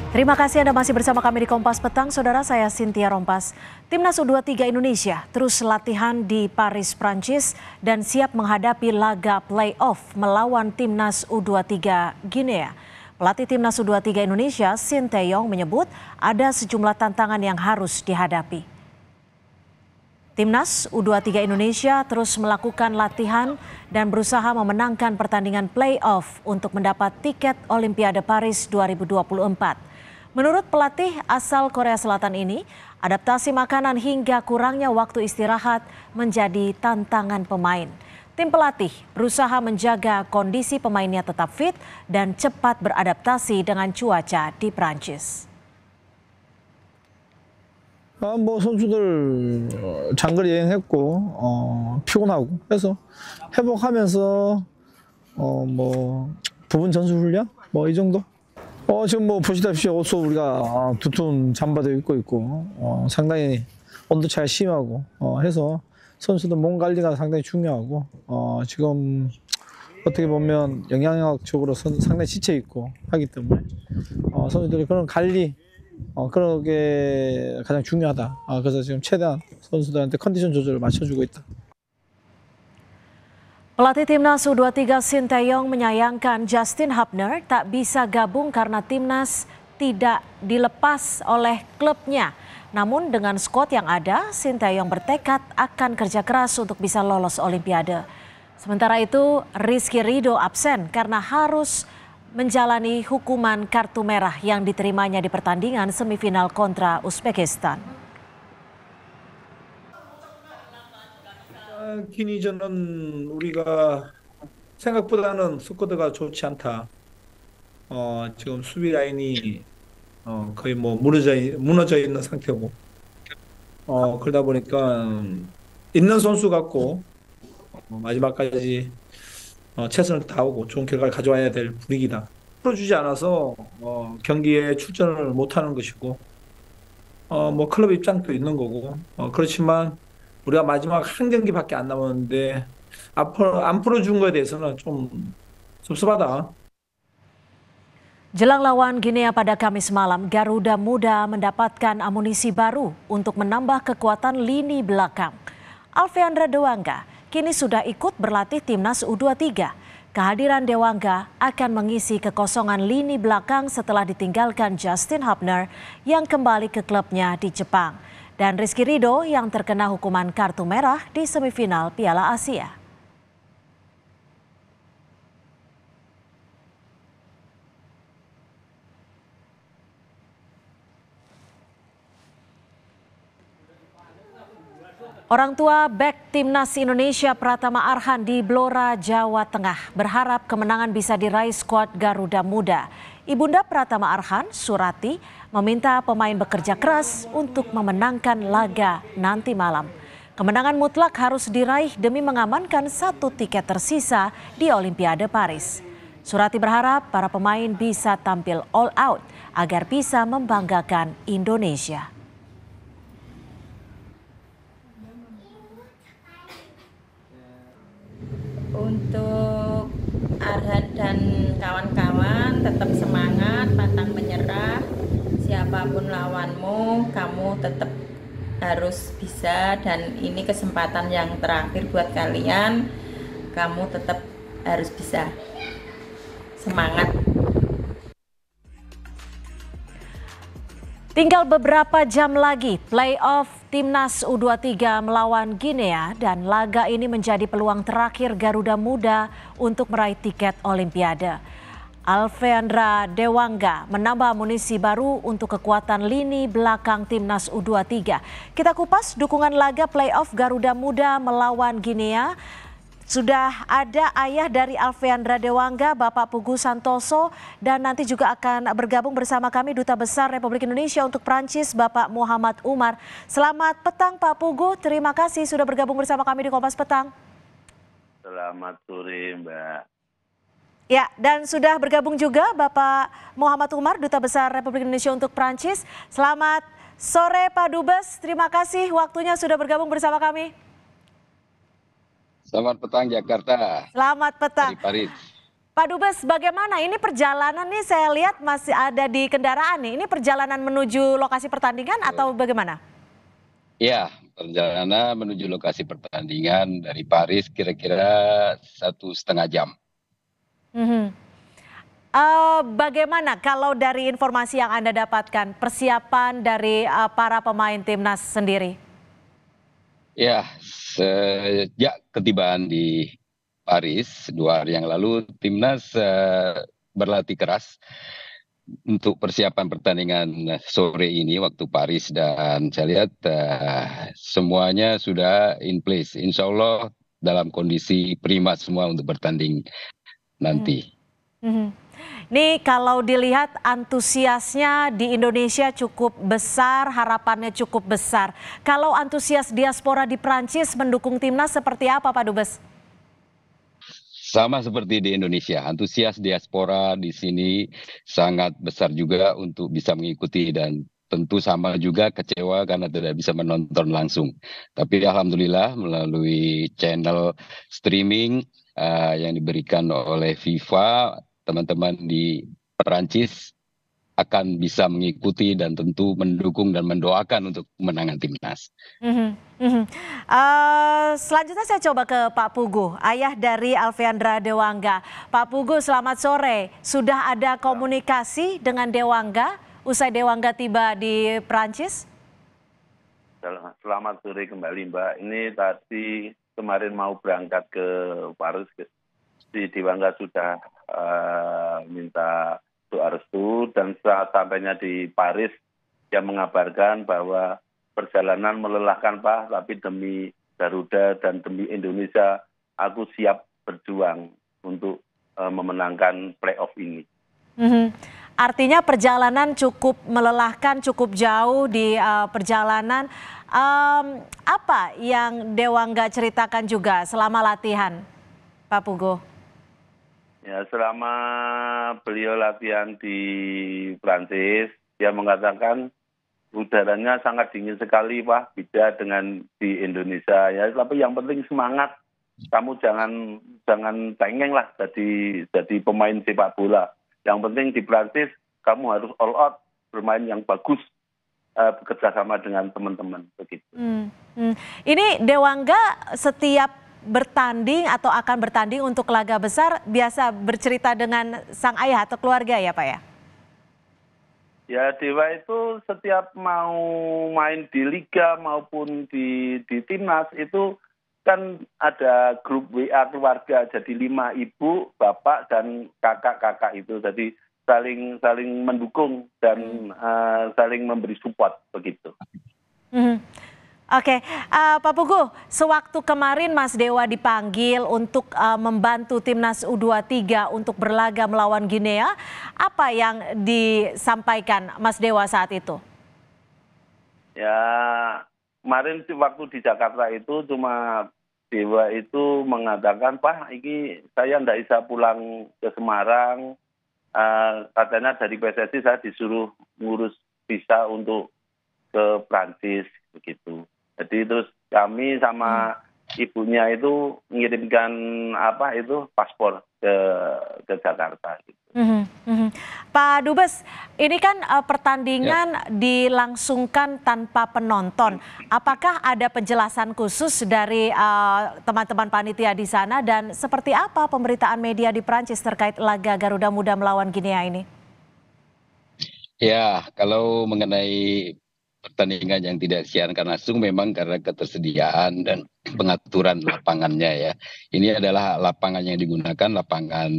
Terima kasih Anda masih bersama kami di Kompas Petang. Saudara, saya Cynthia Rompas. Timnas U23 Indonesia terus latihan di Paris, Prancis dan siap menghadapi laga play-off melawan Timnas U23 Guinea. Pelatih Timnas U23 Indonesia, Shin Tae-yong, menyebut ada sejumlah tantangan yang harus dihadapi. Timnas U23 Indonesia terus melakukan latihan dan berusaha memenangkan pertandingan play-off untuk mendapat tiket Olimpiade Paris 2024. Menurut pelatih asal Korea Selatan ini, adaptasi makanan hingga kurangnya waktu istirahat menjadi tantangan pemain. Tim pelatih berusaha menjaga kondisi pemainnya tetap fit dan cepat beradaptasi dengan cuaca di Prancis. 선수들 장거리 여행했고 피곤하고 해서 회복하면서 부분 전술 훈련 이 정도. 지금 보시다시피 옷도 우리가 두툼 잠바도 입고 있고 상당히 온도 차가 심하고 해서 선수들 몸 관리가 상당히 중요하고 지금 어떻게 보면 영양학적으로 상당히 지쳐 있고 하기 때문에 선수들이 그런 관리 그런 게 가장 중요하다. 그래서 지금 최대한 선수들한테 컨디션 조절을 맞춰주고 있다. Pelatih Timnas U23 Shin Tae-yong menyayangkan Justin Hubner tak bisa gabung karena Timnas tidak dilepas oleh klubnya. Namun dengan skuad yang ada, Shin Tae-yong bertekad akan kerja keras untuk bisa lolos Olimpiade. Sementara itu, Rizky Ridho absen karena harus menjalani hukuman kartu merah yang diterimanya di pertandingan semifinal kontra Uzbekistan. 기니저는 우리가 생각보다는 스쿼드가 좋지 않다. 지금 수비 라인이 거의 무너져 있는 상태고, 그러다 보니까 있는 선수 같고 마지막까지 최선을 다하고 좋은 결과를 가져와야 될 분위기다. 풀어주지 않아서 경기에 출전을 못하는 것이고, 클럽 입장도 있는 거고, 그렇지만 우리가 마지막 한 경기밖에 안 남았는데 안 풀어준 거에 대해서는 좀 섭섭하다. Jelang lawan Guinea pada Kamis malam, Garuda Muda mendapatkan amunisi baru untuk menambah kekuatan lini belakang. Alfeandra Dewangga kini sudah ikut berlatih Timnas U23. Kehadiran Dewangga akan mengisi kekosongan lini belakang setelah ditinggalkan Justin Hubner yang kembali ke klubnya di Jepang. Dan Rizky Ridho yang terkena hukuman kartu merah di semifinal Piala Asia. Orang tua bek Timnas Indonesia Pratama Arhan di Blora, Jawa Tengah berharap kemenangan bisa diraih skuad Garuda Muda. Ibunda Pratama Arhan, Surati, meminta pemain bekerja keras untuk memenangkan laga nanti malam. Kemenangan mutlak harus diraih demi mengamankan satu tiket tersisa di Olimpiade Paris. Surati berharap para pemain bisa tampil all out agar bisa membanggakan Indonesia. Untuk Arhan dan kawan-kawan tetap semangat, pantang menyerah. Siapapun lawanmu, kamu tetap harus bisa, dan ini kesempatan yang terakhir buat kalian. Kamu tetap harus bisa. Semangat. Tinggal beberapa jam lagi playoff Timnas U23 melawan Guinea dan laga ini menjadi peluang terakhir Garuda Muda untuk meraih tiket Olimpiade. Alfeandra Dewangga menambah amunisi baru untuk kekuatan lini belakang Timnas U23. Kita kupas dukungan laga playoff Garuda Muda melawan Guinea. Sudah ada ayah dari Alfeandra Dewangga, Bapak Pugu Santoso, dan nanti juga akan bergabung bersama kami Duta Besar Republik Indonesia untuk Prancis, Bapak Muhammad Umar. Selamat petang Pak Pugu, terima kasih sudah bergabung bersama kami di Kompas Petang. Selamat sore Mbak. Ya, dan sudah bergabung juga Bapak Muhammad Umar, Duta Besar Republik Indonesia untuk Prancis. Selamat sore Pak Dubes, terima kasih waktunya sudah bergabung bersama kami. Selamat petang Jakarta. Selamat petang. Dari Paris. Pak Dubes, bagaimana ini perjalanan nih, saya lihat masih ada di kendaraan nih. Ini perjalanan menuju lokasi pertandingan atau bagaimana? Ya, perjalanan menuju lokasi pertandingan dari Paris kira-kira 1,5 jam. Mhm. Bagaimana kalau dari informasi yang Anda dapatkan, persiapan dari para pemain timnas sendiri? Ya, sejak ketibaan di Paris 2 hari yang lalu, timnas berlatih keras untuk persiapan pertandingan sore ini waktu Paris, dan saya lihat semuanya sudah in place. Insya Allah dalam kondisi prima semua untuk bertanding nanti. Mhm. Nih kalau dilihat antusiasnya di Indonesia cukup besar, harapannya cukup besar. Kalau antusias diaspora di Prancis mendukung timnas seperti apa, Pak Dubes? Sama seperti di Indonesia, antusias diaspora di sini sangat besar juga untuk bisa mengikuti, dan tentu sama juga kecewa karena tidak bisa menonton langsung. Tapi alhamdulillah melalui channel streaming yang diberikan oleh FIFA, teman-teman di Perancis akan bisa mengikuti dan tentu mendukung dan mendoakan untuk kemenangan timnas. Mhm, mhm. Selanjutnya saya coba ke Pak Pugu, ayah dari Alfiandra Dewangga. Pak Pugu, selamat sore. Sudah ada komunikasi dengan Dewangga usai Dewangga tiba di Prancis? Selamat sore kembali, Mbak. Ini tadi kemarin mau berangkat ke Paris, si Dewangga sudah minta doa restu, dan saat sampainya di Paris dia mengabarkan bahwa perjalanan melelahkan Pak, tapi demi Garuda dan demi Indonesia aku siap berjuang untuk memenangkan playoff ini. Mhm. Artinya perjalanan cukup melelahkan, cukup jauh di perjalanan. Apa yang Dewangga ceritakan juga selama latihan, Pak Pugu? Ya, selama beliau latihan di Prancis, dia mengatakan udaranya sangat dingin sekali, Pak, beda dengan di Indonesia. Ya, tapi yang penting semangat. Kamu jangan cengeng lah jadi pemain sepak bola. Yang penting di Prancis kamu harus all out, bermain yang bagus, bekerja sama dengan teman-teman begitu. Ini Dewangga setiap bertanding atau akan bertanding untuk laga besar biasa bercerita dengan sang ayah atau keluarga ya, Pak ya? Ya, Dewa itu setiap mau main di liga maupun di timnas itu kan ada grup WA keluarga, jadi 5 ibu, bapak dan kakak-kakak itu, jadi saling mendukung dan saling memberi support begitu. Oke, Pak Pugu, sewaktu kemarin Mas Dewa dipanggil untuk membantu timnas U23 untuk berlaga melawan Guinea, apa yang disampaikan Mas Dewa saat itu? Ya, kemarin waktu di Jakarta itu cuma Dewa itu mengatakan, Pak, ini saya tidak bisa pulang ke Semarang, katanya dari PSSI saya disuruh ngurus visa untuk ke Prancis begitu. Jadi terus kami sama ibunya itu mengirimkan paspor ke Jakarta. Gitu. Pak Dubes, ini kan pertandingan dilangsungkan tanpa penonton. Apakah ada penjelasan khusus dari teman-teman panitia di sana, dan seperti apa pemberitaan media di Prancis terkait laga Garuda Muda melawan Guinea ini? Ya, kalau mengenai pertandingan yang tidak disiarkan langsung memang karena ketersediaan dan pengaturan lapangannya ya. Ini adalah lapangan yang digunakan, lapangan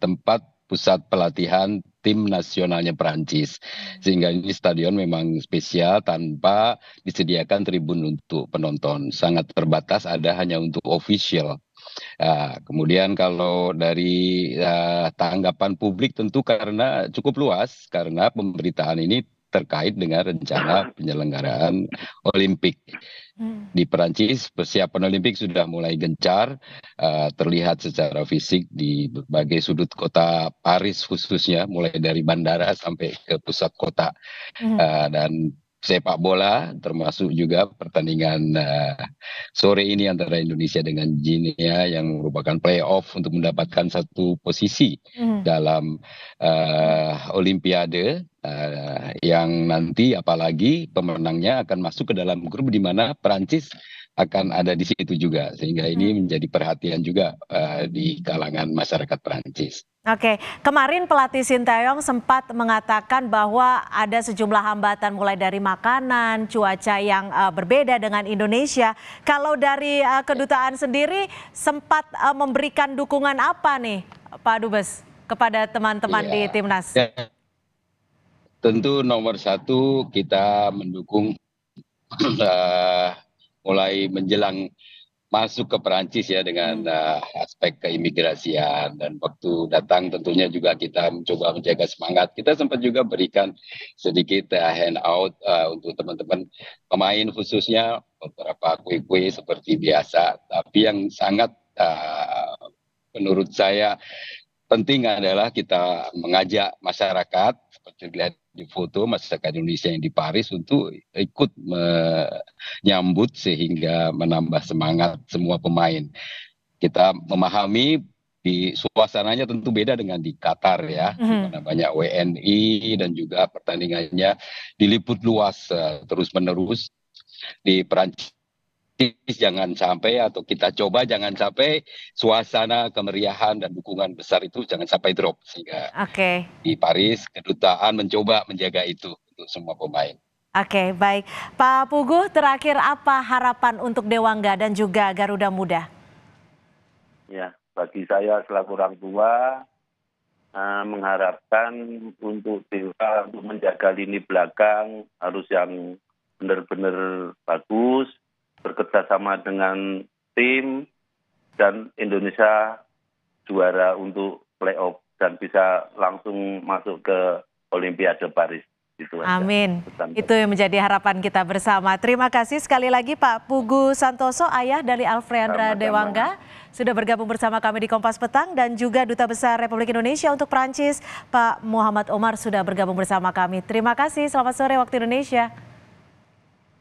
tempat pusat pelatihan tim nasionalnya Perancis. Sehingga ini stadion memang spesial tanpa disediakan tribun untuk penonton. Sangat terbatas, ada hanya untuk official. Kemudian kalau dari tanggapan publik tentu karena cukup luas, karena pemberitaan ini terkait dengan rencana penyelenggaraan Olimpik di Perancis. Persiapan Olimpik sudah mulai gencar, terlihat secara fisik di berbagai sudut kota Paris khususnya, mulai dari bandara sampai ke pusat kota. Dan sepak bola, termasuk juga pertandingan sore ini antara Indonesia dengan Guinea yang merupakan playoff untuk mendapatkan satu posisi dalam Olimpiade, yang nanti apalagi pemenangnya akan masuk ke dalam grup di mana Perancis akan ada di situ juga, sehingga ini menjadi perhatian juga di kalangan masyarakat Perancis. Oke, kemarin pelatih Sinteyong sempat mengatakan bahwa ada sejumlah hambatan mulai dari makanan, cuaca yang berbeda dengan Indonesia. Kalau dari kedutaan sendiri sempat memberikan dukungan apa nih Pak Dubes kepada teman-teman di Timnas? Ya, tentu nomor satu kita mendukung mulai menjelang masuk ke Perancis ya dengan aspek keimigrasian, dan waktu datang tentunya juga kita mencoba menjaga semangat. Kita sempat juga berikan sedikit handout untuk teman-teman pemain, khususnya beberapa kue-kue seperti biasa. Tapi yang sangat menurut saya penting adalah kita mengajak masyarakat seperti dilihat di foto, masyarakat Indonesia yang di Paris untuk ikut menyambut sehingga menambah semangat semua pemain. Kita memahami di suasananya tentu beda dengan di Qatar ya, di mana banyak WNI dan juga pertandingannya diliput luas terus-menerus. Di Perancis jangan sampai, atau kita coba jangan sampai suasana kemeriahan dan dukungan besar itu jangan sampai drop, sehingga di Paris kedutaan mencoba menjaga itu untuk semua pemain. Oke, baik. Pak Puguh, terakhir apa harapan untuk Dewangga dan juga Garuda Muda? Ya, bagi saya selaku orang tua mengharapkan untuk Dewa untuk menjaga lini belakang harus yang benar-benar bagus, bekerjasama dengan tim, dan Indonesia juara untuk playoff dan bisa langsung masuk ke Olimpiade Paris. Amin. Itu yang menjadi harapan kita bersama. Terima kasih sekali lagi Pak Puguh Santoso, ayah dari Alfreandra Dewangga, sudah bergabung bersama kami di Kompas Petang, dan juga Duta Besar Republik Indonesia untuk Perancis, Pak Muhammad Omar, sudah bergabung bersama kami. Terima kasih, selamat sore waktu Indonesia.